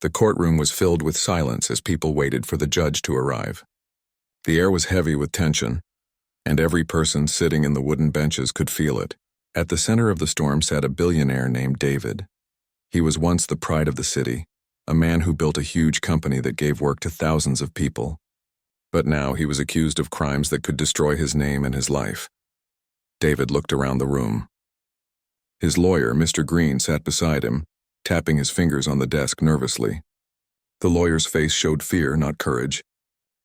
The courtroom was filled with silence as people waited for the judge to arrive. The air was heavy with tension, and every person sitting in the wooden benches could feel it. At the center of the storm sat a billionaire named David. He was once the pride of the city, a man who built a huge company that gave work to thousands of people. But now he was accused of crimes that could destroy his name and his life. David looked around the room. His lawyer, Mr. Green, sat beside him, tapping his fingers on the desk nervously. The lawyer's face showed fear, not courage.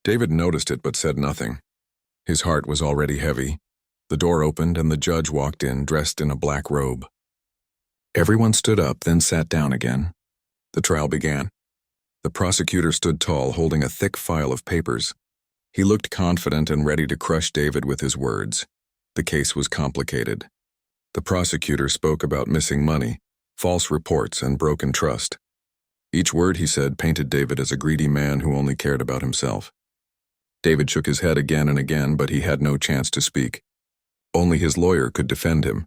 David noticed it but said nothing. His heart was already heavy. The door opened and the judge walked in, dressed in a black robe. Everyone stood up, then sat down again. The trial began. The prosecutor stood tall, holding a thick file of papers. He looked confident and ready to crush David with his words. The case was complicated. The prosecutor spoke about missing money, false reports, and broken trust. Each word he said painted David as a greedy man who only cared about himself. David shook his head again and again, but he had no chance to speak. Only his lawyer could defend him.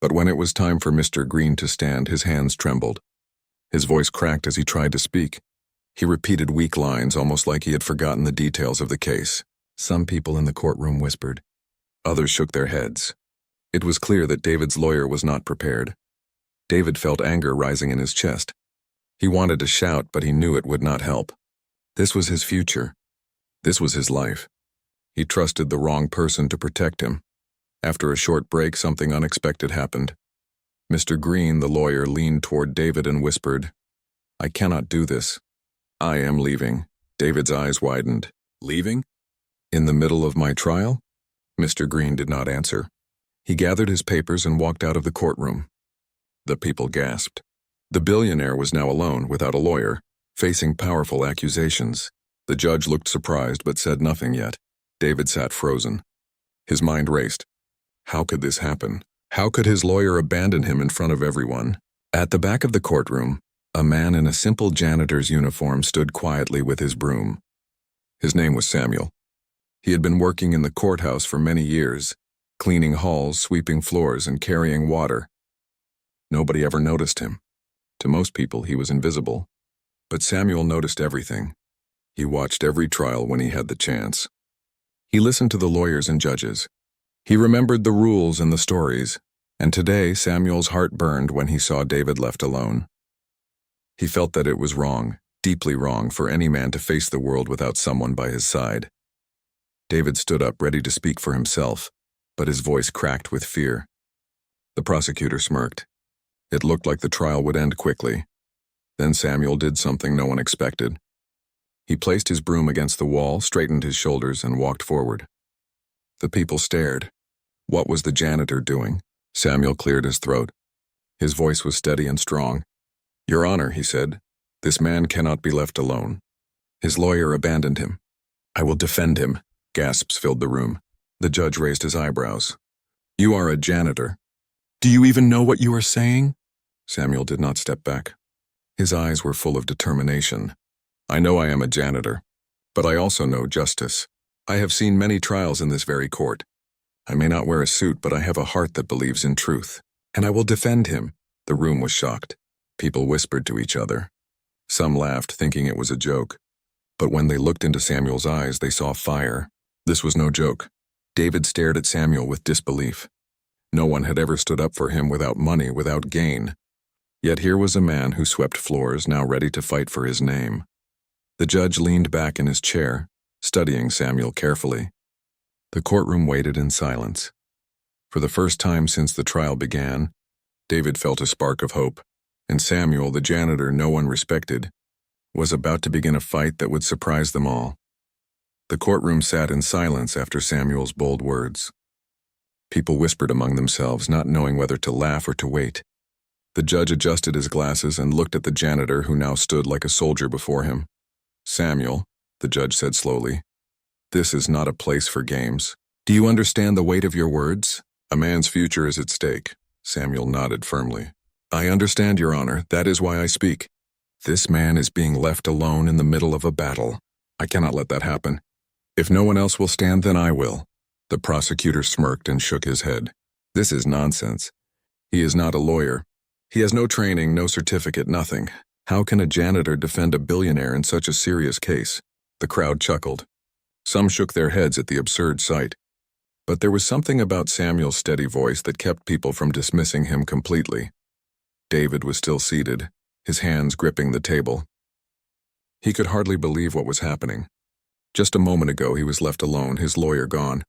But when it was time for Mr. Green to stand, his hands trembled. His voice cracked as he tried to speak. He repeated weak lines, almost like he had forgotten the details of the case. Some people in the courtroom whispered. Others shook their heads. It was clear that David's lawyer was not prepared. David felt anger rising in his chest. He wanted to shout, but he knew it would not help. This was his future. This was his life. He trusted the wrong person to protect him. After a short break, something unexpected happened. Mr. Green, the lawyer, leaned toward David and whispered, "I cannot do this. I am leaving." David's eyes widened. "Leaving? In the middle of my trial?" Mr. Green did not answer. He gathered his papers and walked out of the courtroom. The people gasped. The billionaire was now alone, without a lawyer, facing powerful accusations. The judge looked surprised but said nothing yet. David sat frozen. His mind raced. How could this happen? How could his lawyer abandon him in front of everyone? At the back of the courtroom, a man in a simple janitor's uniform stood quietly with his broom. His name was Samuel. He had been working in the courthouse for many years, cleaning halls, sweeping floors, and carrying water. Nobody ever noticed him. To most people, he was invisible. But Samuel noticed everything. He watched every trial when he had the chance. He listened to the lawyers and judges. He remembered the rules and the stories, and today Samuel's heart burned when he saw David left alone. He felt that it was wrong, deeply wrong, for any man to face the world without someone by his side. David stood up, ready to speak for himself, but his voice cracked with fear. The prosecutor smirked. It looked like the trial would end quickly. Then Samuel did something no one expected. He placed his broom against the wall, straightened his shoulders, and walked forward. The people stared. What was the janitor doing? Samuel cleared his throat. His voice was steady and strong. "Your Honor," he said, "this man cannot be left alone." His lawyer abandoned him. "I will defend him." Gasps filled the room. The judge raised his eyebrows. "You are a janitor. Do you even know what you are saying?" Samuel did not step back. His eyes were full of determination. "I know I am a janitor, but I also know justice. I have seen many trials in this very court. I may not wear a suit, but I have a heart that believes in truth, and I will defend him." The room was shocked. People whispered to each other. Some laughed, thinking it was a joke. But when they looked into Samuel's eyes, they saw fire. This was no joke. David stared at Samuel with disbelief. No one had ever stood up for him without money, without gain. Yet here was a man who swept floors, now ready to fight for his name. The judge leaned back in his chair, studying Samuel carefully. The courtroom waited in silence. For the first time since the trial began, David felt a spark of hope, and Samuel, the janitor no one respected, was about to begin a fight that would surprise them all. The courtroom sat in silence after Samuel's bold words. People whispered among themselves, not knowing whether to laugh or to wait. The judge adjusted his glasses and looked at the janitor, who now stood like a soldier before him. "Samuel," the judge said slowly, "this is not a place for games. Do you understand the weight of your words? A man's future is at stake." Samuel nodded firmly. "I understand, Your Honor. That is why I speak. This man is being left alone in the middle of a battle. I cannot let that happen. If no one else will stand, then I will." The prosecutor smirked and shook his head. "This is nonsense. He is not a lawyer. He has no training, no certificate, nothing. How can a janitor defend a billionaire in such a serious case? The crowd chuckled. Some shook their heads at the absurd sight. But there was something about Samuel's steady voice that kept people from dismissing him completely. David was still seated, his hands gripping the table. He could hardly believe what was happening. Just a moment ago he was left alone, his lawyer gone.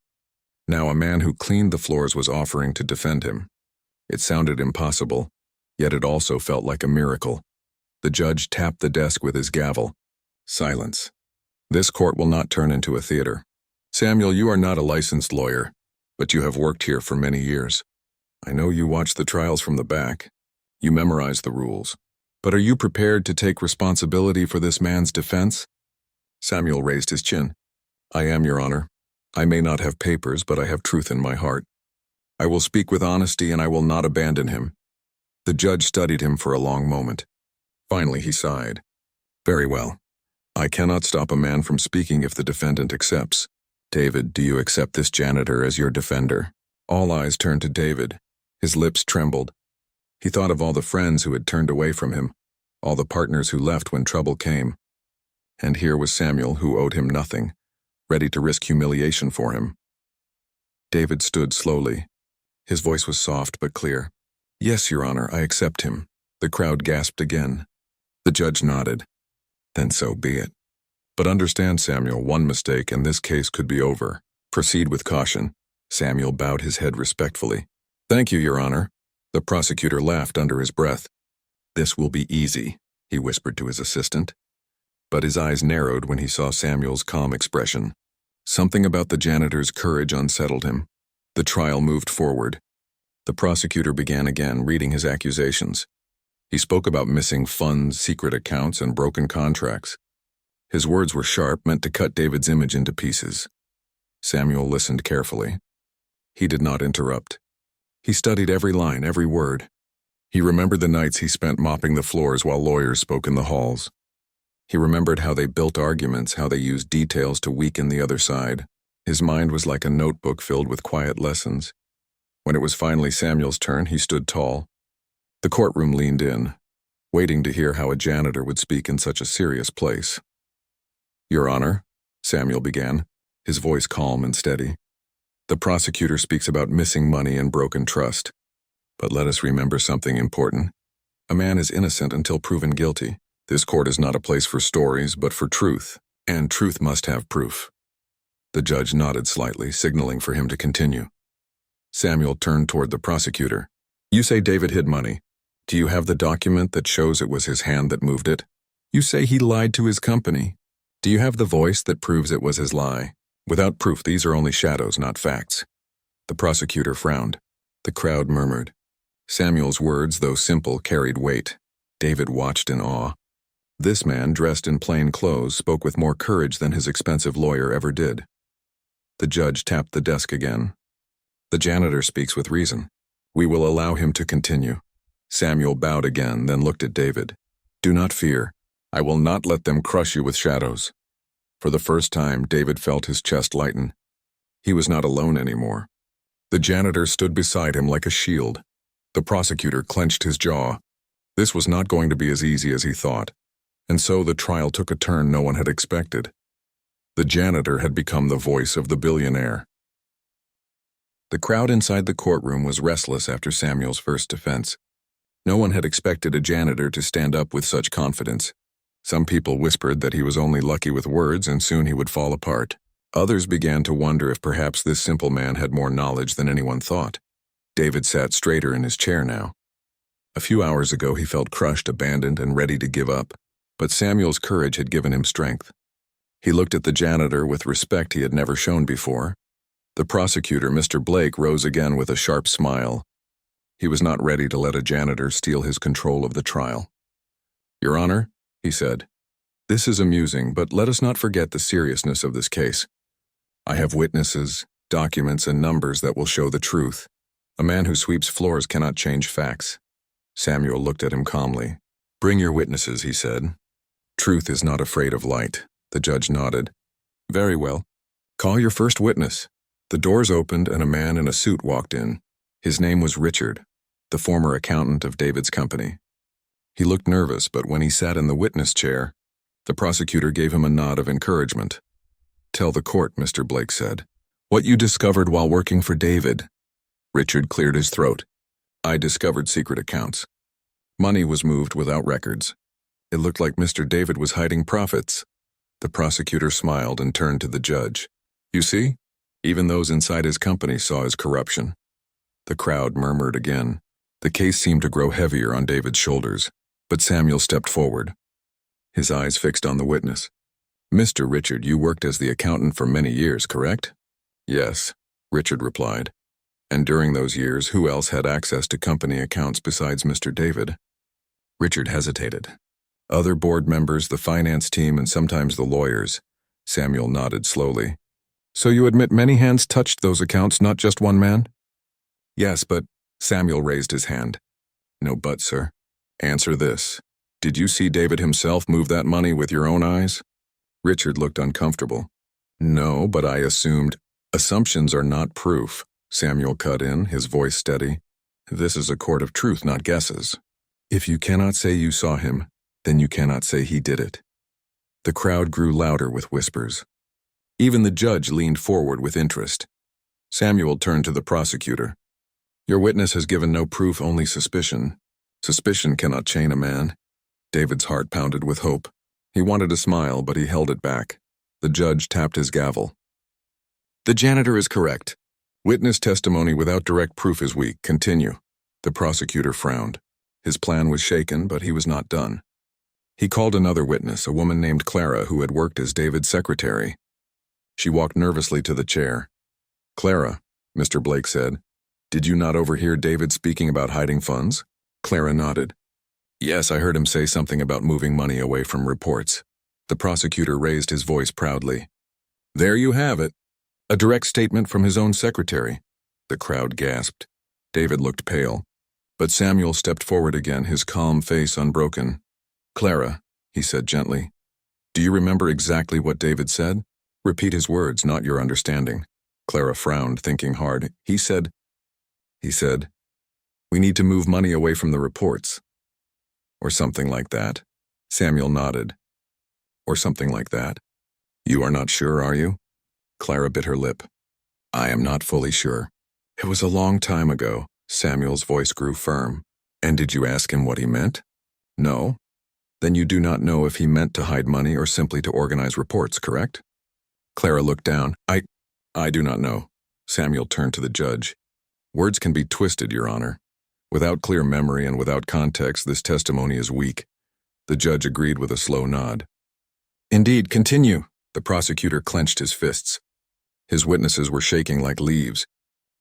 Now a man who cleaned the floors was offering to defend him. It sounded impossible, yet it also felt like a miracle. The judge tapped the desk with his gavel. Silence. This court will not turn into a theater. Samuel, you are not a licensed lawyer, but you have worked here for many years. I know you watch the trials from the back. You memorize the rules. But are you prepared to take responsibility for this man's defense? Samuel raised his chin. I am, Your Honor. I may not have papers, but I have truth in my heart. I will speak with honesty and I will not abandon him. The judge studied him for a long moment. Finally, he sighed. Very well. I cannot stop a man from speaking if the defendant accepts. David, do you accept this janitor as your defender? All eyes turned to David. His lips trembled. He thought of all the friends who had turned away from him, all the partners who left when trouble came. And here was Samuel, who owed him nothing, ready to risk humiliation for him. David stood slowly. His voice was soft but clear. Yes, Your Honor, I accept him. The crowd gasped again. The judge nodded. Then so be it. But understand, Samuel, one mistake and this case could be over. Proceed with caution. Samuel bowed his head respectfully. Thank you, Your Honor. The prosecutor laughed under his breath. This will be easy, he whispered to his assistant. But his eyes narrowed when he saw Samuel's calm expression. Something about the janitor's courage unsettled him. The trial moved forward. The prosecutor began again, reading his accusations. He spoke about missing funds, secret accounts, and broken contracts. His words were sharp, meant to cut David's image into pieces. Samuel listened carefully. He did not interrupt. He studied every line, every word. He remembered the nights he spent mopping the floors while lawyers spoke in the halls. He remembered how they built arguments, how they used details to weaken the other side. His mind was like a notebook filled with quiet lessons. When it was finally Samuel's turn, he stood tall. The courtroom leaned in, waiting to hear how a janitor would speak in such a serious place. Your Honor, Samuel began, his voice calm and steady. The prosecutor speaks about missing money and broken trust. But let us remember something important. A man is innocent until proven guilty. This court is not a place for stories, but for truth, and truth must have proof. The judge nodded slightly, signaling for him to continue. Samuel turned toward the prosecutor. You say David hid money. Do you have the document that shows it was his hand that moved it? You say he lied to his company. Do you have the voice that proves it was his lie? Without proof, these are only shadows, not facts. The prosecutor frowned. The crowd murmured. Samuel's words, though simple, carried weight. David watched in awe. This man, dressed in plain clothes, spoke with more courage than his expensive lawyer ever did. The judge tapped the desk again. The janitor speaks with reason. We will allow him to continue. Samuel bowed again, then looked at David. Do not fear. I will not let them crush you with shadows. For the first time, David felt his chest lighten. He was not alone anymore. The janitor stood beside him like a shield. The prosecutor clenched his jaw. This was not going to be as easy as he thought, and so the trial took a turn no one had expected. The janitor had become the voice of the billionaire. The crowd inside the courtroom was restless after Samuel's first defense. No one had expected a janitor to stand up with such confidence. Some people whispered that he was only lucky with words and soon he would fall apart. Others began to wonder if perhaps this simple man had more knowledge than anyone thought. David sat straighter in his chair now. A few hours ago he felt crushed, abandoned, and ready to give up. But Samuel's courage had given him strength. He looked at the janitor with respect he had never shown before. The prosecutor, Mr. Blake, rose again with a sharp smile. He was not ready to let a janitor steal his control of the trial. Your Honor, he said, this is amusing, but let us not forget the seriousness of this case. I have witnesses, documents, and numbers that will show the truth. A man who sweeps floors cannot change facts. Samuel looked at him calmly. Bring your witnesses, he said. Truth is not afraid of light. The judge nodded. Very well. Call your first witness. The doors opened and a man in a suit walked in. His name was Richard, the former accountant of David's company. He looked nervous, but when he sat in the witness chair, the prosecutor gave him a nod of encouragement. "Tell the court," Mr. Blake said, "what you discovered while working for David." Richard cleared his throat. "I discovered secret accounts. Money was moved without records. It looked like Mr. David was hiding profits." The prosecutor smiled and turned to the judge. "You see? Even those inside his company saw his corruption." The crowd murmured again. The case seemed to grow heavier on David's shoulders, but Samuel stepped forward, his eyes fixed on the witness. "Mr. Richard, you worked as the accountant for many years, correct?" "Yes," Richard replied. "And during those years, who else had access to company accounts besides Mr. David?" Richard hesitated. "Other board members, the finance team, and sometimes the lawyers." Samuel nodded slowly. "So you admit many hands touched those accounts, not just one man?" "Yes, but—" Samuel raised his hand. "No but, sir. Answer this. Did you see David himself move that money with your own eyes?" Richard looked uncomfortable. "No, but I assumed—" "Assumptions are not proof," Samuel cut in, his voice steady. "This is a court of truth, not guesses. If you cannot say you saw him, then you cannot say he did it." The crowd grew louder with whispers. Even the judge leaned forward with interest. Samuel turned to the prosecutor. "Your witness has given no proof, only suspicion. Suspicion cannot chain a man." David's heart pounded with hope. He wanted to smile, but he held it back. The judge tapped his gavel. "The janitor is correct. Witness testimony without direct proof is weak. Continue." The prosecutor frowned. His plan was shaken, but he was not done. He called another witness, a woman named Clara, who had worked as David's secretary. She walked nervously to the chair. "Clara," Mr. Blake said, "did you not overhear David speaking about hiding funds?" Clara nodded. "Yes, I heard him say something about moving money away from reports." The prosecutor raised his voice proudly. "There you have it. A direct statement from his own secretary." The crowd gasped. David looked pale, but Samuel stepped forward again, his calm face unbroken. "Clara," he said gently, "do you remember exactly what David said? Repeat his words, not your understanding." Clara frowned, thinking hard. He said, "We need to move money away from the reports." Or something like that. Samuel nodded. "Or something like that. You are not sure, are you?" Clara bit her lip. "I am not fully sure. It was a long time ago." Samuel's voice grew firm. "And did you ask him what he meant?" "No." "Then you do not know if he meant to hide money or simply to organize reports, correct?" Clara looked down. I do not know." Samuel turned to the judge. "Words can be twisted, Your Honor. Without clear memory and without context, this testimony is weak." The judge agreed with a slow nod. "Indeed, continue." The prosecutor clenched his fists. His witnesses were shaking like leaves.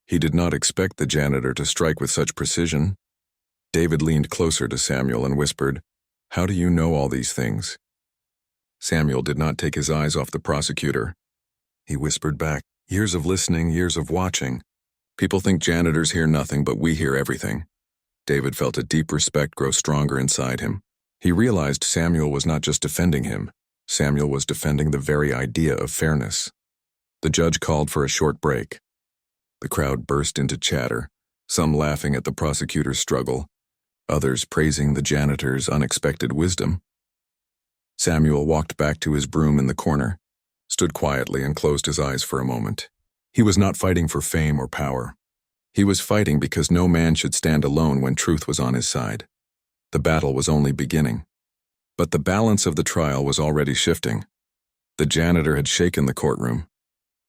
He did not expect the janitor to strike with such precision. David leaned closer to Samuel and whispered, "How do you know all these things?" Samuel did not take his eyes off the prosecutor. He whispered back, "Years of listening, years of watching. People think janitors hear nothing, but we hear everything." David felt a deep respect grow stronger inside him. He realized Samuel was not just defending him. Samuel was defending the very idea of fairness. The judge called for a short break. The crowd burst into chatter, some laughing at the prosecutor's struggle, others praising the janitor's unexpected wisdom. Samuel walked back to his broom in the corner, stood quietly and closed his eyes for a moment. He was not fighting for fame or power. He was fighting because no man should stand alone when truth was on his side. The battle was only beginning. But the balance of the trial was already shifting. The janitor had shaken the courtroom.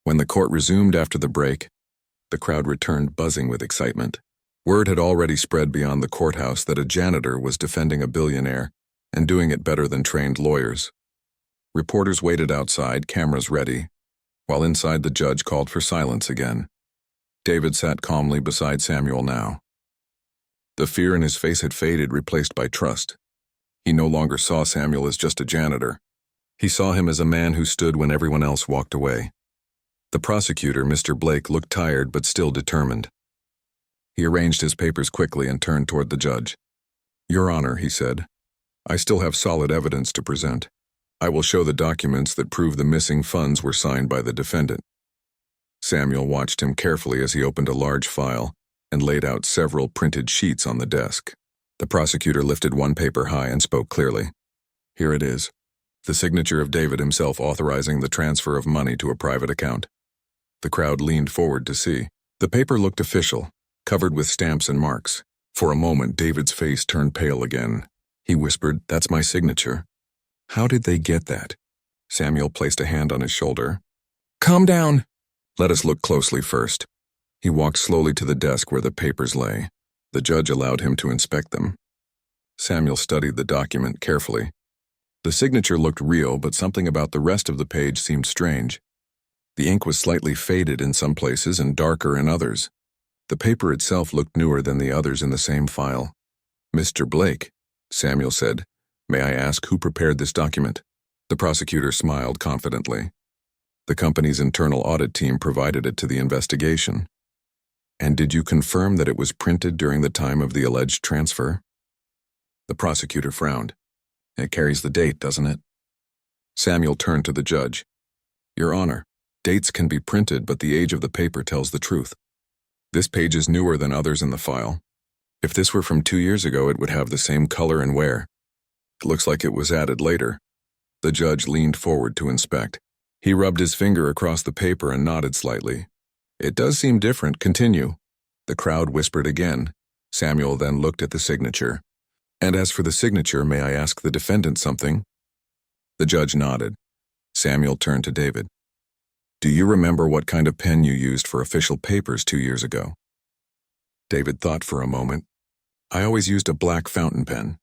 When the court resumed after the break, the crowd returned buzzing with excitement. Word had already spread beyond the courthouse that a janitor was defending a billionaire and doing it better than trained lawyers. Reporters waited outside, cameras ready, while inside the judge called for silence again. David sat calmly beside Samuel now. The fear in his face had faded, replaced by trust. He no longer saw Samuel as just a janitor. He saw him as a man who stood when everyone else walked away. The prosecutor, Mr. Blake, looked tired but still determined. He arranged his papers quickly and turned toward the judge. "Your Honor," he said, "I still have solid evidence to present. I will show the documents that prove the missing funds were signed by the defendant." Samuel watched him carefully as he opened a large file and laid out several printed sheets on the desk. The prosecutor lifted one paper high and spoke clearly. Here it is. The signature of David himself authorizing the transfer of money to a private account. The crowd leaned forward to see. The paper looked official, covered with stamps and marks. For a moment, David's face turned pale again. He whispered, "That's my signature." "How did they get that?" Samuel placed a hand on his shoulder. "Calm down. Let us look closely first." He walked slowly to the desk where the papers lay. The judge allowed him to inspect them. Samuel studied the document carefully. The signature looked real, but something about the rest of the page seemed strange. The ink was slightly faded in some places and darker in others. The paper itself looked newer than the others in the same file. "Mr. Blake," Samuel said, "may I ask who prepared this document?" The prosecutor smiled confidently. The company's internal audit team provided it to the investigation. "And did you confirm that it was printed during the time of the alleged transfer?" The prosecutor frowned. "It carries the date, doesn't it?" Samuel turned to the judge. "Your Honor, dates can be printed, but the age of the paper tells the truth. This page is newer than others in the file. If this were from 2 years ago, it would have the same color and wear. It looks like it was added later." The judge leaned forward to inspect. He rubbed his finger across the paper and nodded slightly. "It does seem different. Continue." The crowd whispered again. Samuel then looked at the signature. "And as for the signature, may I ask the defendant something?" The judge nodded. Samuel turned to David. "Do you remember what kind of pen you used for official papers 2 years ago?" David thought for a moment. "I always used a black fountain pen.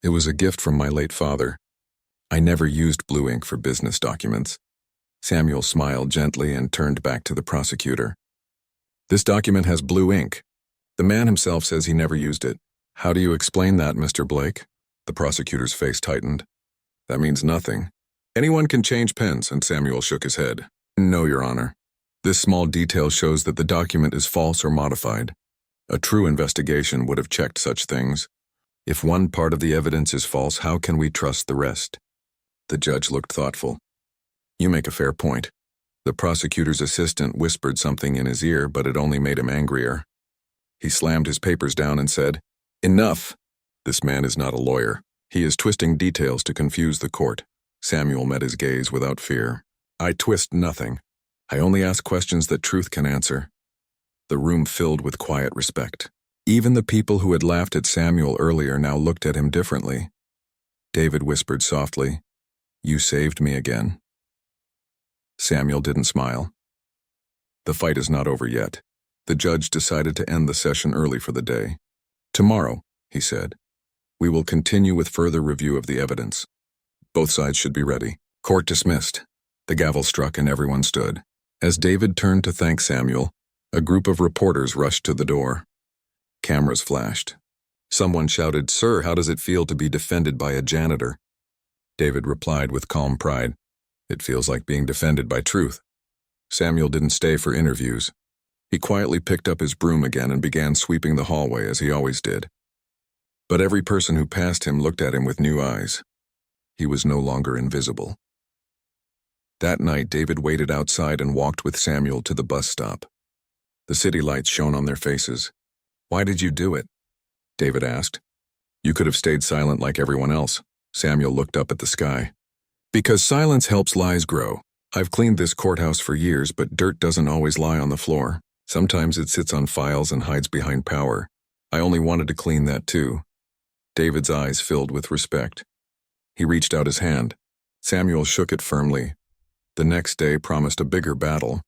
It was a gift from my late father. I never used blue ink for business documents." Samuel smiled gently and turned back to the prosecutor. "This document has blue ink. The man himself says he never used it. How do you explain that, Mr. Blake?" The prosecutor's face tightened. "That means nothing. Anyone can change pens," and Samuel shook his head. "No, Your Honor. This small detail shows that the document is false or modified. A true investigation would have checked such things. If one part of the evidence is false, how can we trust the rest?" The judge looked thoughtful. "You make a fair point." The prosecutor's assistant whispered something in his ear, but it only made him angrier. He slammed his papers down and said, "Enough! This man is not a lawyer. He is twisting details to confuse the court." Samuel met his gaze without fear. "I twist nothing. I only ask questions that truth can answer." The room filled with quiet respect. Even the people who had laughed at Samuel earlier now looked at him differently. David whispered softly, "You saved me again." Samuel didn't smile. "The fight is not over yet." The judge decided to end the session early for the day. "Tomorrow," he said, "we will continue with further review of the evidence. Both sides should be ready." Court dismissed. The gavel struck and everyone stood. As David turned to thank Samuel, a group of reporters rushed to the door. Cameras flashed. Someone shouted, "Sir, how does it feel to be defended by a janitor?" David replied with calm pride, "It feels like being defended by truth." Samuel didn't stay for interviews. He quietly picked up his broom again and began sweeping the hallway as he always did. But every person who passed him looked at him with new eyes. He was no longer invisible. That night, David waited outside and walked with Samuel to the bus stop. The city lights shone on their faces. "Why did you do it?" David asked. "You could have stayed silent like everyone else." Samuel looked up at the sky. "Because silence helps lies grow. I've cleaned this courthouse for years, but dirt doesn't always lie on the floor. Sometimes it sits on files and hides behind power. I only wanted to clean that too." David's eyes filled with respect. He reached out his hand. Samuel shook it firmly. The next day promised a bigger battle.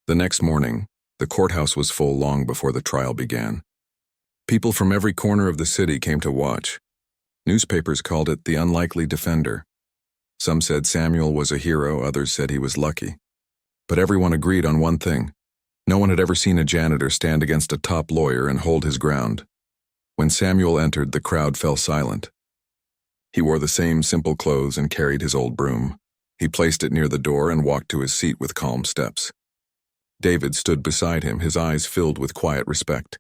The next morning, the courthouse was full long before the trial began. People from every corner of the city came to watch. Newspapers called it the unlikely defender. Some said Samuel was a hero, others said he was lucky. But everyone agreed on one thing. No one had ever seen a janitor stand against a top lawyer and hold his ground. When Samuel entered, the crowd fell silent. He wore the same simple clothes and carried his old broom. He placed it near the door and walked to his seat with calm steps. David stood beside him, his eyes filled with quiet respect.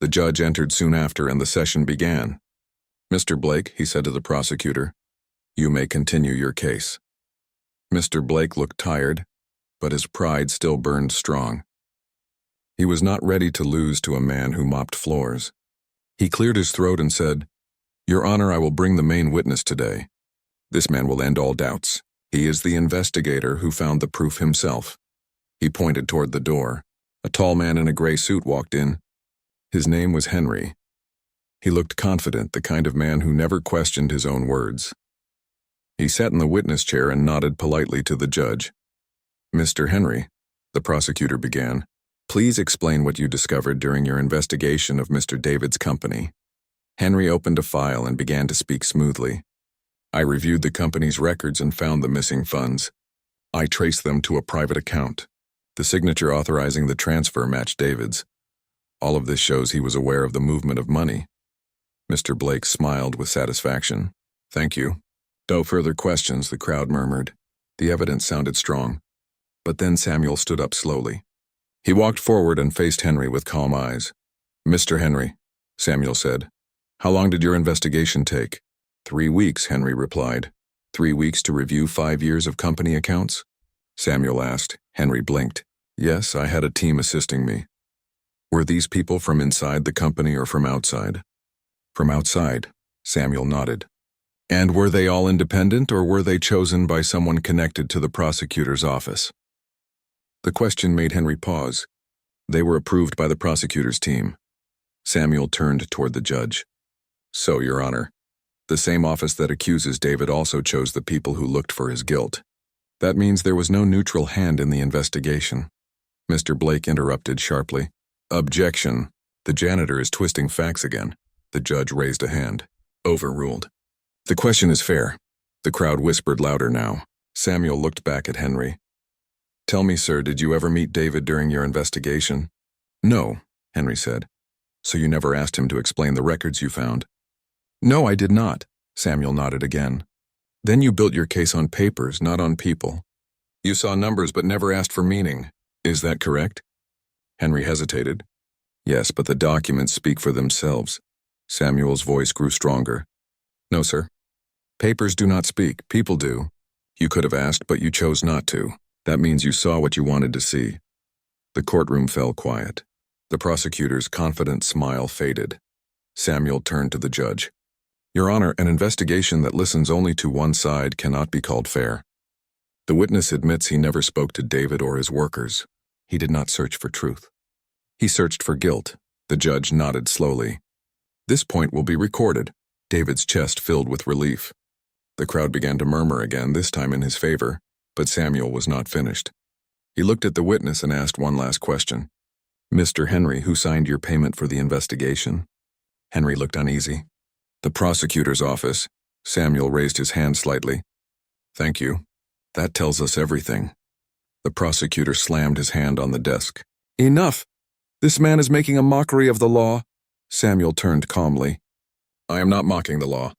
The judge entered soon after and the session began. "Mr. Blake," he said to the prosecutor, "you may continue your case." Mr. Blake looked tired, but his pride still burned strong. He was not ready to lose to a man who mopped floors. He cleared his throat and said, "Your Honor, I will bring the main witness today. This man will end all doubts. He is the investigator who found the proof himself." He pointed toward the door. A tall man in a gray suit walked in. His name was Henry. He looked confident, the kind of man who never questioned his own words. He sat in the witness chair and nodded politely to the judge. "Mr. Henry," the prosecutor began, "please explain what you discovered during your investigation of Mr. David's company." Henry opened a file and began to speak smoothly. "I reviewed the company's records and found the missing funds. I traced them to a private account. The signature authorizing the transfer matched David's. All of this shows he was aware of the movement of money." Mr. Blake smiled with satisfaction. "Thank you." No further questions, the crowd murmured. The evidence sounded strong. But then Samuel stood up slowly. He walked forward and faced Henry with calm eyes. "Mr. Henry," Samuel said, "how long did your investigation take?" 3 weeks, Henry replied. 3 weeks to review 5 years of company accounts? Samuel asked. Henry blinked. "Yes, I had a team assisting me." "Were these people from inside the company or from outside?" "From outside," Samuel nodded. "And were they all independent, or were they chosen by someone connected to the prosecutor's office?" The question made Henry pause. "They were approved by the prosecutor's team." Samuel turned toward the judge. "So, Your Honor, the same office that accuses David also chose the people who looked for his guilt. That means there was no neutral hand in the investigation." Mr. Blake interrupted sharply. "Objection. The janitor is twisting facts again." The judge raised a hand. "Overruled." "The question is fair." The crowd whispered louder now. Samuel looked back at Henry. "Tell me, sir, did you ever meet David during your investigation?" "No," Henry said. "So you never asked him to explain the records you found?" "No, I did not," Samuel nodded again. "Then you built your case on papers, not on people. You saw numbers but never asked for meaning. Is that correct?" Henry hesitated. "Yes, but the documents speak for themselves." Samuel's voice grew stronger. "No, sir. Papers do not speak, people do. You could have asked, but you chose not to. That means you saw what you wanted to see." The courtroom fell quiet. The prosecutor's confident smile faded. Samuel turned to the judge. "Your Honor, an investigation that listens only to one side cannot be called fair. The witness admits he never spoke to David or his workers. He did not search for truth. He searched for guilt." The judge nodded slowly. "This point will be recorded." David's chest filled with relief. The crowd began to murmur again, this time in his favor, but Samuel was not finished. He looked at the witness and asked one last question. "Mr. Henry, who signed your payment for the investigation?" Henry looked uneasy. "The prosecutor's office." Samuel raised his hand slightly. "Thank you. That tells us everything." The prosecutor slammed his hand on the desk. "Enough! This man is making a mockery of the law." Samuel turned calmly. "I am not mocking the law.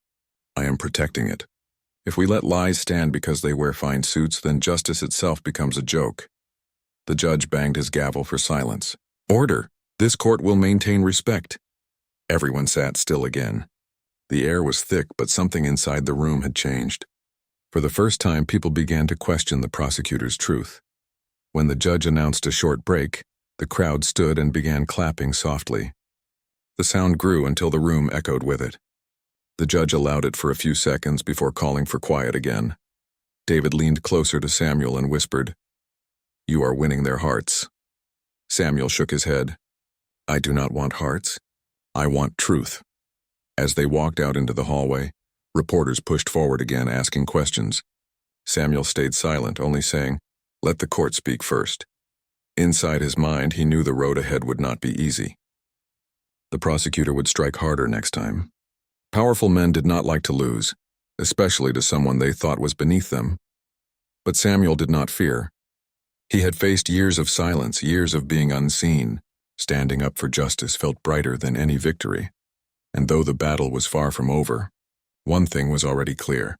I am protecting it. If we let lies stand because they wear fine suits, then justice itself becomes a joke." The judge banged his gavel for silence. "Order! This court will maintain respect." Everyone sat still again. The air was thick, but something inside the room had changed. For the first time, people began to question the prosecutor's truth. When the judge announced a short break, the crowd stood and began clapping softly. The sound grew until the room echoed with it. The judge allowed it for a few seconds before calling for quiet again. David leaned closer to Samuel and whispered, "You are winning their hearts." Samuel shook his head. "I do not want hearts. I want truth." As they walked out into the hallway, reporters pushed forward again, asking questions. Samuel stayed silent, only saying, "Let the court speak first." Inside his mind, he knew the road ahead would not be easy. The prosecutor would strike harder next time. Powerful men did not like to lose, especially to someone they thought was beneath them. But Samuel did not fear. He had faced years of silence, years of being unseen. Standing up for justice felt brighter than any victory. And though the battle was far from over, one thing was already clear.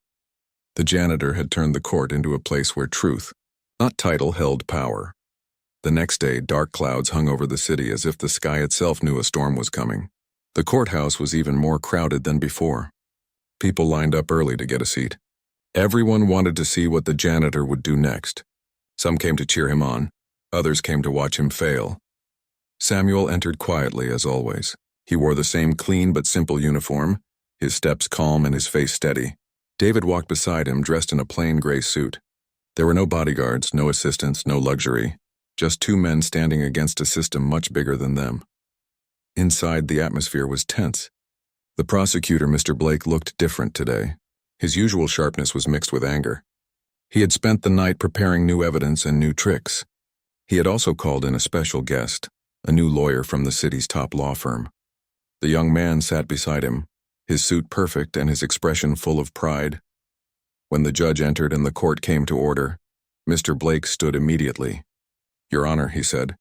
The janitor had turned the court into a place where truth, not title, held power. The next day, dark clouds hung over the city as if the sky itself knew a storm was coming. The courthouse was even more crowded than before. People lined up early to get a seat. Everyone wanted to see what the janitor would do next. Some came to cheer him on, others came to watch him fail. Samuel entered quietly as always. He wore the same clean but simple uniform, his steps calm and his face steady. David walked beside him dressed in a plain gray suit. There were no bodyguards, no assistants, no luxury. Just two men standing against a system much bigger than them. Inside, the atmosphere was tense. The prosecutor, Mr. Blake, looked different today. His usual sharpness was mixed with anger. He had spent the night preparing new evidence and new tricks. He had also called in a special guest, a new lawyer from the city's top law firm. The young man sat beside him, his suit perfect and his expression full of pride. When the judge entered and the court came to order, Mr. Blake stood immediately. "Your Honor," he said,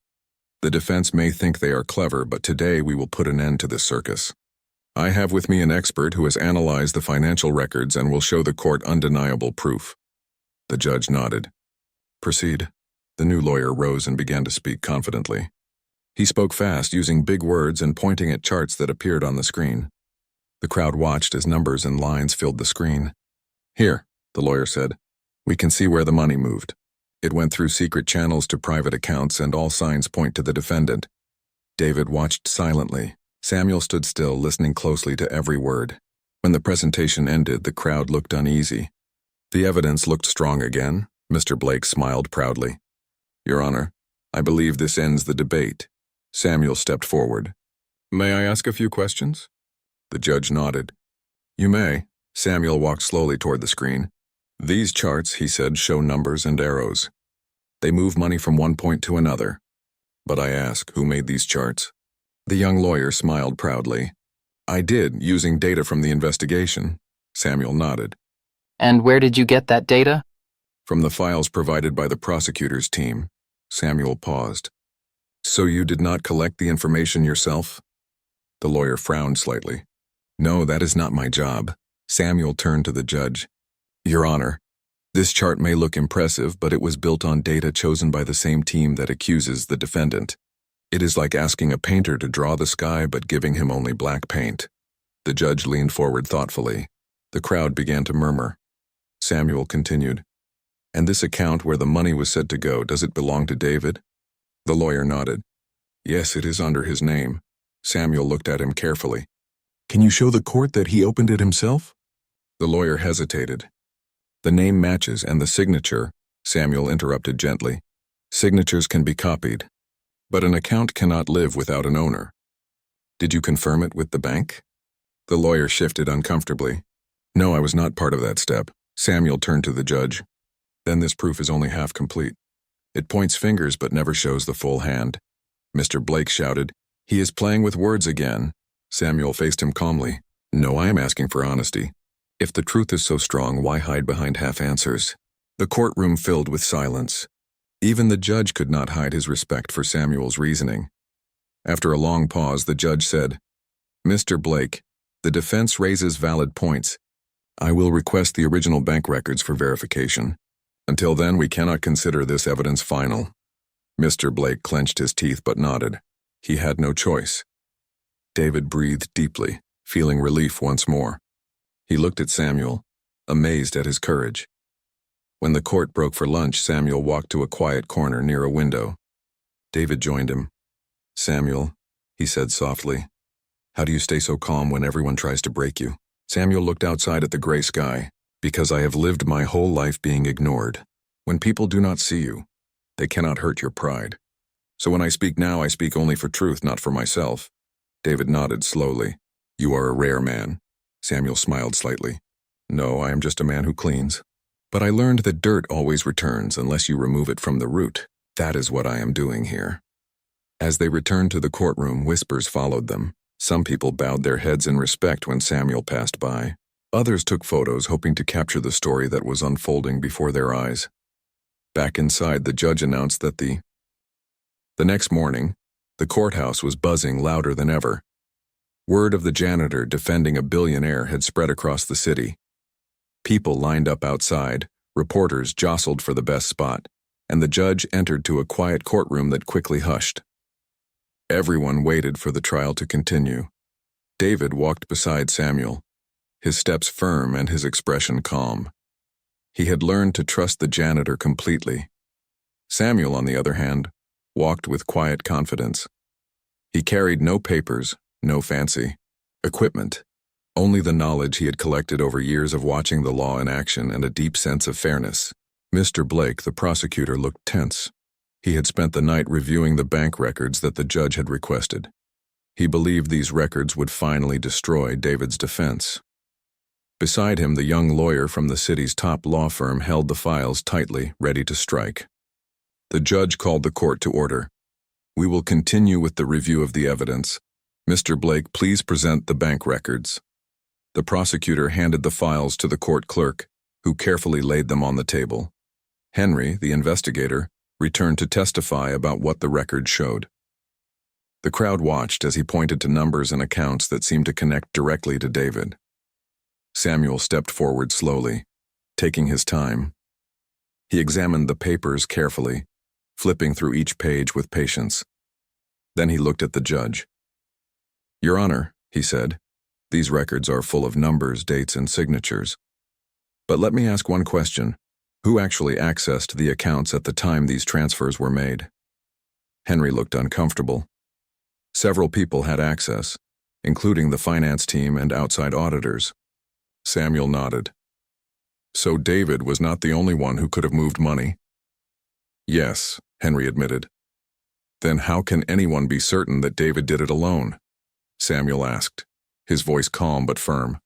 "the defense may think they are clever, but today we will put an end to this circus. I have with me an expert who has analyzed the financial records and will show the court undeniable proof." The judge nodded. "Proceed." The new lawyer rose and began to speak confidently. He spoke fast, using big words and pointing at charts that appeared on the screen. The crowd watched as numbers and lines filled the screen. "Here," the lawyer said, "we can see where the money moved. It went through secret channels to private accounts, and all signs point to the defendant." David watched silently. Samuel stood still, listening closely to every word. When the presentation ended, the crowd looked uneasy. The evidence looked strong again. Mr. Blake smiled proudly. "Your Honor, I believe this ends the debate." Samuel stepped forward. "May I ask a few questions?" The judge nodded. "You may." Samuel walked slowly toward the screen. "These charts," he said, "show numbers and arrows. They move money from one point to another. But I ask, who made these charts?" The young lawyer smiled proudly. "I did, using data from the investigation." Samuel nodded. "And where did you get that data?" "From the files provided by the prosecutor's team." Samuel paused. "So you did not collect the information yourself?" The lawyer frowned slightly. "No, that is not my job." Samuel turned to the judge. "Your Honor, this chart may look impressive, but it was built on data chosen by the same team that accuses the defendant. It is like asking a painter to draw the sky but giving him only black paint." The judge leaned forward thoughtfully. The crowd began to murmur. Samuel continued. "And this account where the money was said to go, does it belong to David?" The lawyer nodded. "Yes, it is under his name." Samuel looked at him carefully. "Can you show the court that he opened it himself?" The lawyer hesitated. "The name matches, and the signature," Samuel interrupted gently. "Signatures can be copied, but an account cannot live without an owner. Did you confirm it with the bank?" The lawyer shifted uncomfortably. "No, I was not part of that step." Samuel turned to the judge. "Then this proof is only half complete. It points fingers but never shows the full hand." Mr. Blake shouted, "He is playing with words again." Samuel faced him calmly. "No, I am asking for honesty. If the truth is so strong, why hide behind half answers?" The courtroom filled with silence. Even the judge could not hide his respect for Samuel's reasoning. After a long pause, the judge said, "Mr. Blake, the defense raises valid points. I will request the original bank records for verification. Until then, we cannot consider this evidence final." Mr. Blake clenched his teeth but nodded. He had no choice. David breathed deeply, feeling relief once more. He looked at Samuel, amazed at his courage. When the court broke for lunch, Samuel walked to a quiet corner near a window. David joined him. "Samuel," he said softly, "how do you stay so calm when everyone tries to break you?" Samuel looked outside at the gray sky. "Because I have lived my whole life being ignored. When people do not see you, they cannot hurt your pride. So when I speak now, I speak only for truth, not for myself." David nodded slowly. "You are a rare man." Samuel smiled slightly. "No, I am just a man who cleans. But I learned that dirt always returns unless you remove it from the root. That is what I am doing here." As they returned to the courtroom, whispers followed them. Some people bowed their heads in respect when Samuel passed by. Others took photos, hoping to capture the story that was unfolding before their eyes. Back inside, the judge announced that the next morning, the courthouse was buzzing louder than ever. Word of the janitor defending a billionaire had spread across the city. People lined up outside, reporters jostled for the best spot, and the judge entered to a quiet courtroom that quickly hushed. Everyone waited for the trial to continue. David walked beside Samuel, his steps firm and his expression calm. He had learned to trust the janitor completely. Samuel, on the other hand, walked with quiet confidence. He carried no papers, No fancy equipment. Only the knowledge he had collected over years of watching the law in action and a deep sense of fairness. Mr. Blake, the prosecutor, looked tense. He had spent the night reviewing the bank records that the judge had requested. He believed these records would finally destroy David's defense. Beside him, the young lawyer from the city's top law firm held the files tightly, ready to strike. The judge called the court to order. "We will continue with the review of the evidence. Mr. Blake, please present the bank records." The prosecutor handed the files to the court clerk, who carefully laid them on the table. Henry, the investigator, returned to testify about what the record showed. The crowd watched as he pointed to numbers and accounts that seemed to connect directly to David. Samuel stepped forward slowly, taking his time. He examined the papers carefully, flipping through each page with patience. Then he looked at the judge. "Your Honor," he said, "these records are full of numbers, dates, and signatures. But let me ask one question. Who actually accessed the accounts at the time these transfers were made?" Henry looked uncomfortable. Several people had access, including the finance team and outside auditors. Samuel nodded. "So David was not the only one who could have moved money?" "Yes," Henry admitted. "Then how can anyone be certain that David did it alone?" Samuel asked, his voice calm but firm.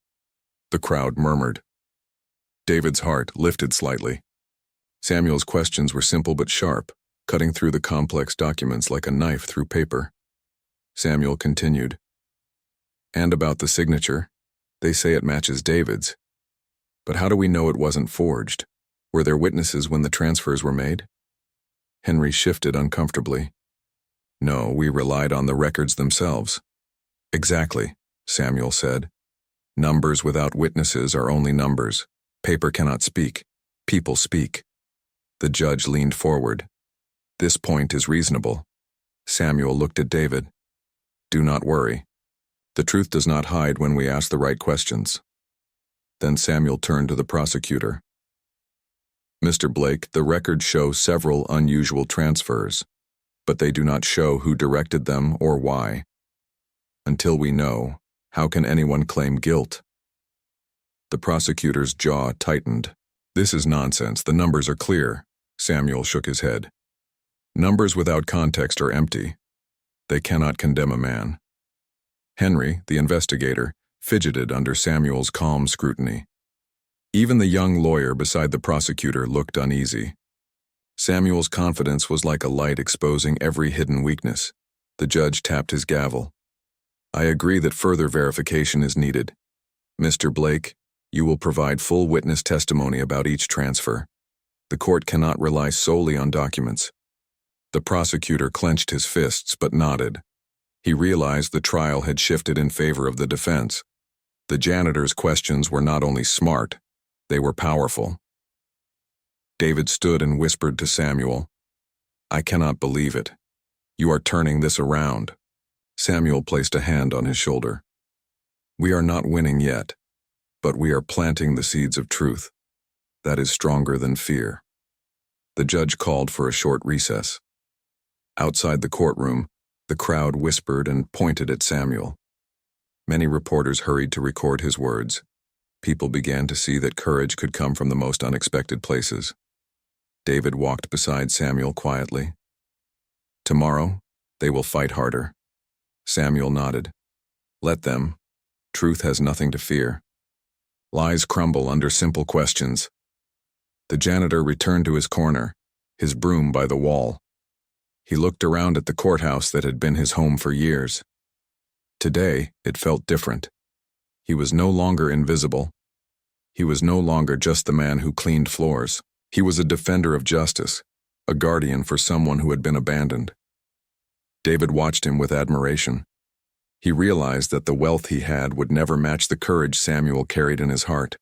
The crowd murmured. David's heart lifted slightly. Samuel's questions were simple but sharp, cutting through the complex documents like a knife through paper. Samuel continued. "And about the signature, they say it matches David's. But how do we know it wasn't forged? Were there witnesses when the transfers were made?" Henry shifted uncomfortably. "No, we relied on the records themselves." "Exactly," Samuel said. "Numbers without witnesses are only numbers. Paper cannot speak. People speak." The judge leaned forward. "This point is reasonable." Samuel looked at David. "Do not worry. The truth does not hide when we ask the right questions." Then Samuel turned to the prosecutor. "Mr. Blake, the records show several unusual transfers, but they do not show who directed them or why. Until we know, how can anyone claim guilt?" The prosecutor's jaw tightened. "This is nonsense. The numbers are clear." Samuel shook his head. "Numbers without context are empty. They cannot condemn a man." Henry, the investigator, fidgeted under Samuel's calm scrutiny. Even the young lawyer beside the prosecutor looked uneasy. Samuel's confidence was like a light exposing every hidden weakness. The judge tapped his gavel. "I agree that further verification is needed. Mr. Blake, you will provide full witness testimony about each transfer. The court cannot rely solely on documents." The prosecutor clenched his fists but nodded. He realized the trial had shifted in favor of the defense. The janitor's questions were not only smart, they were powerful. David stood and whispered to Samuel, "I cannot believe it. You are turning this around." Samuel placed a hand on his shoulder. "We are not winning yet, but we are planting the seeds of truth. That is stronger than fear." The judge called for a short recess. Outside the courtroom, the crowd whispered and pointed at Samuel. Many reporters hurried to record his words. People began to see that courage could come from the most unexpected places. David walked beside Samuel quietly. "Tomorrow, they will fight harder." Samuel nodded. "Let them. Truth has nothing to fear. Lies crumble under simple questions." The janitor returned to his corner, his broom by the wall. He looked around at the courthouse that had been his home for years. Today, it felt different. He was no longer invisible. He was no longer just the man who cleaned floors. He was a defender of justice, a guardian for someone who had been abandoned. David watched him with admiration. He realized that the wealth he had would never match the courage Samuel carried in his heart.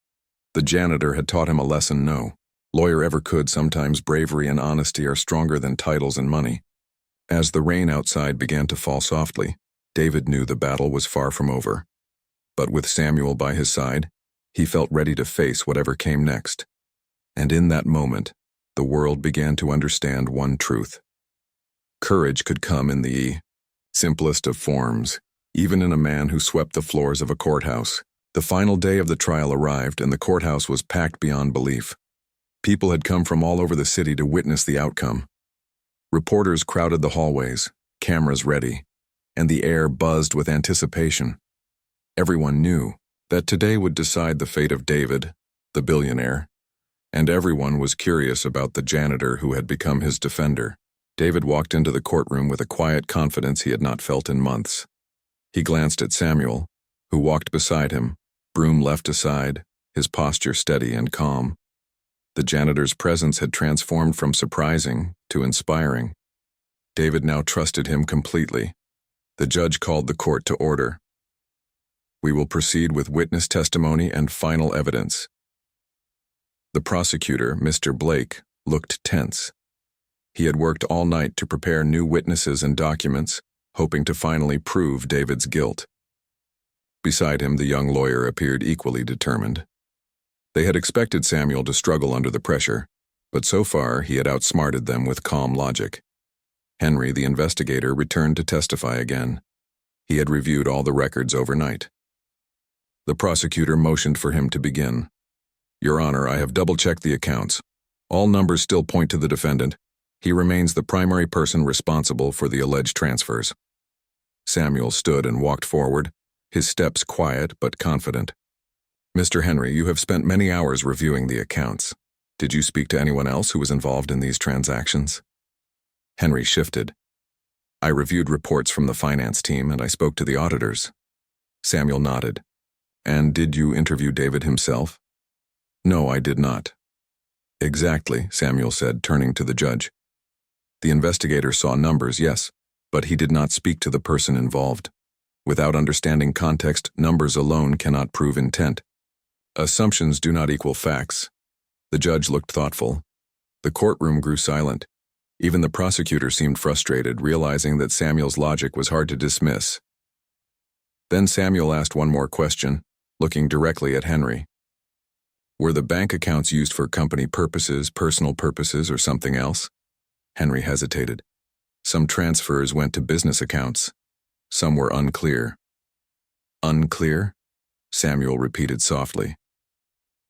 The janitor had taught him a lesson no lawyer ever could. Sometimes bravery and honesty are stronger than titles and money. As the rain outside began to fall softly, David knew the battle was far from over. But with Samuel by his side, he felt ready to face whatever came next. And in that moment, the world began to understand one truth. Courage could come in the simplest of forms. even in a man who swept the floors of a courthouse. The final day of the trial arrived, and the courthouse was packed beyond belief. People had come from all over the city to witness the outcome. Reporters crowded the hallways, cameras ready, and the air buzzed with anticipation. Everyone knew that today would decide the fate of David, the billionaire, and everyone was curious about the janitor who had become his defender. David walked into the courtroom with a quiet confidence he had not felt in months. He glanced at Samuel, who walked beside him, broom left aside, his posture steady and calm. The janitor's presence had transformed from surprising to inspiring. David now trusted him completely. The judge called the court to order. We will proceed with witness testimony and final evidence. The prosecutor, Mr. Blake, looked tense. He had worked all night to prepare new witnesses and documents, hoping to finally prove David's guilt. Beside him, the young lawyer appeared equally determined. They had expected Samuel to struggle under the pressure, but so far he had outsmarted them with calm logic. Henry, the investigator, returned to testify again. He had reviewed all the records overnight. The prosecutor motioned for him to begin. Your Honor, I have double-checked the accounts. All numbers still point to the defendant. He remains the primary person responsible for the alleged transfers. Samuel stood and walked forward, his steps quiet but confident. Mr. Henry, you have spent many hours reviewing the accounts. Did you speak to anyone else who was involved in these transactions? Henry shifted. I reviewed reports from the finance team and I spoke to the auditors. Samuel nodded. And did you interview David himself? No, I did not. Exactly, Samuel said, turning to the judge. The investigator saw numbers, yes, but he did not speak to the person involved. Without understanding context, numbers alone cannot prove intent. Assumptions do not equal facts. The judge looked thoughtful. The courtroom grew silent. Even the prosecutor seemed frustrated, realizing that Samuel's logic was hard to dismiss. Then Samuel asked one more question, looking directly at Henry. Were the bank accounts used for company purposes, personal purposes, or something else? Henry hesitated. Some transfers went to business accounts. Some were unclear. Unclear? Samuel repeated softly.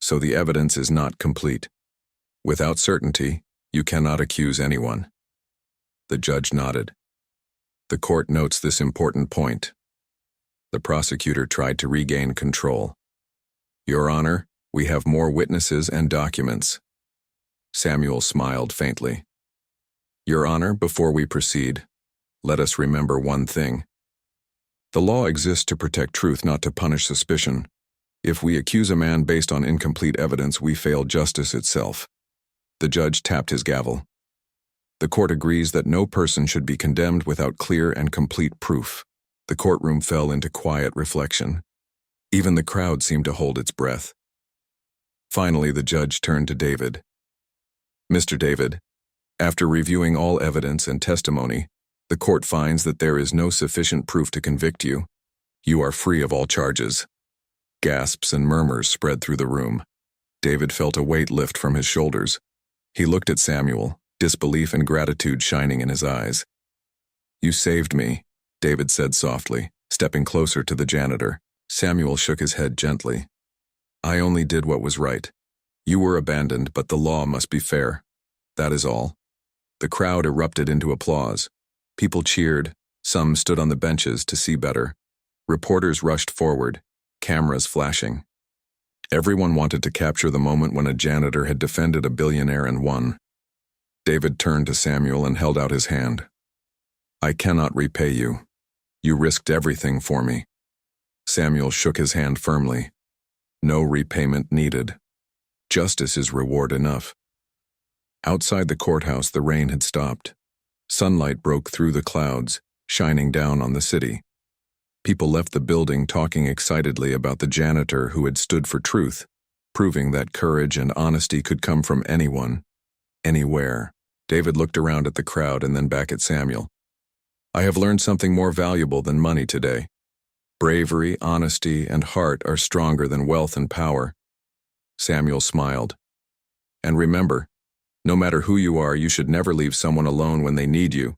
So the evidence is not complete. Without certainty, you cannot accuse anyone. The judge nodded. The court notes this important point. The prosecutor tried to regain control. Your Honor, we have more witnesses and documents. Samuel smiled faintly. Your Honor, before we proceed, let us remember one thing. The law exists to protect truth, not to punish suspicion. If we accuse a man based on incomplete evidence, we fail justice itself. The judge tapped his gavel. The court agrees that no person should be condemned without clear and complete proof. The courtroom fell into quiet reflection. Even the crowd seemed to hold its breath. Finally, the judge turned to David. Mr. David, after reviewing all evidence and testimony, the court finds that there is no sufficient proof to convict you. You are free of all charges. Gasps and murmurs spread through the room. David felt a weight lift from his shoulders. He looked at Samuel, disbelief and gratitude shining in his eyes. You saved me, David said softly, stepping closer to the janitor. Samuel shook his head gently. I only did what was right. You were abandoned, but the law must be fair. That is all. The crowd erupted into applause. People cheered. Some stood on the benches to see better. Reporters rushed forward, cameras flashing. Everyone wanted to capture the moment when a janitor had defended a billionaire and won. David turned to Samuel and held out his hand. I cannot repay you. You risked everything for me. Samuel shook his hand firmly. No repayment needed. Justice is reward enough. Outside the courthouse, the rain had stopped. Sunlight broke through the clouds, shining down on the city. People left the building talking excitedly about the janitor who had stood for truth, proving that courage and honesty could come from anyone, anywhere. David looked around at the crowd and then back at Samuel. I have learned something more valuable than money today. Bravery, honesty, and heart are stronger than wealth and power. Samuel smiled. And remember, no matter who you are, you should never leave someone alone when they need you.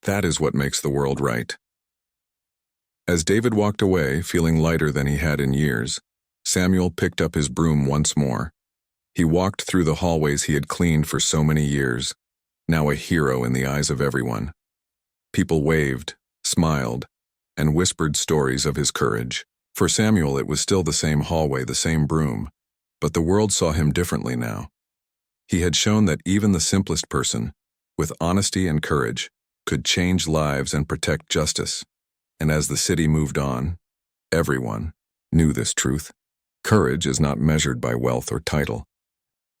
That is what makes the world right. As David walked away, feeling lighter than he had in years, Samuel picked up his broom once more. He walked through the hallways he had cleaned for so many years, now a hero in the eyes of everyone. People waved, smiled, and whispered stories of his courage. For Samuel, it was still the same hallway, the same broom, but the world saw him differently now. He had shown that even the simplest person, with honesty and courage, could change lives and protect justice. And as the city moved on, everyone knew this truth. Courage is not measured by wealth or title.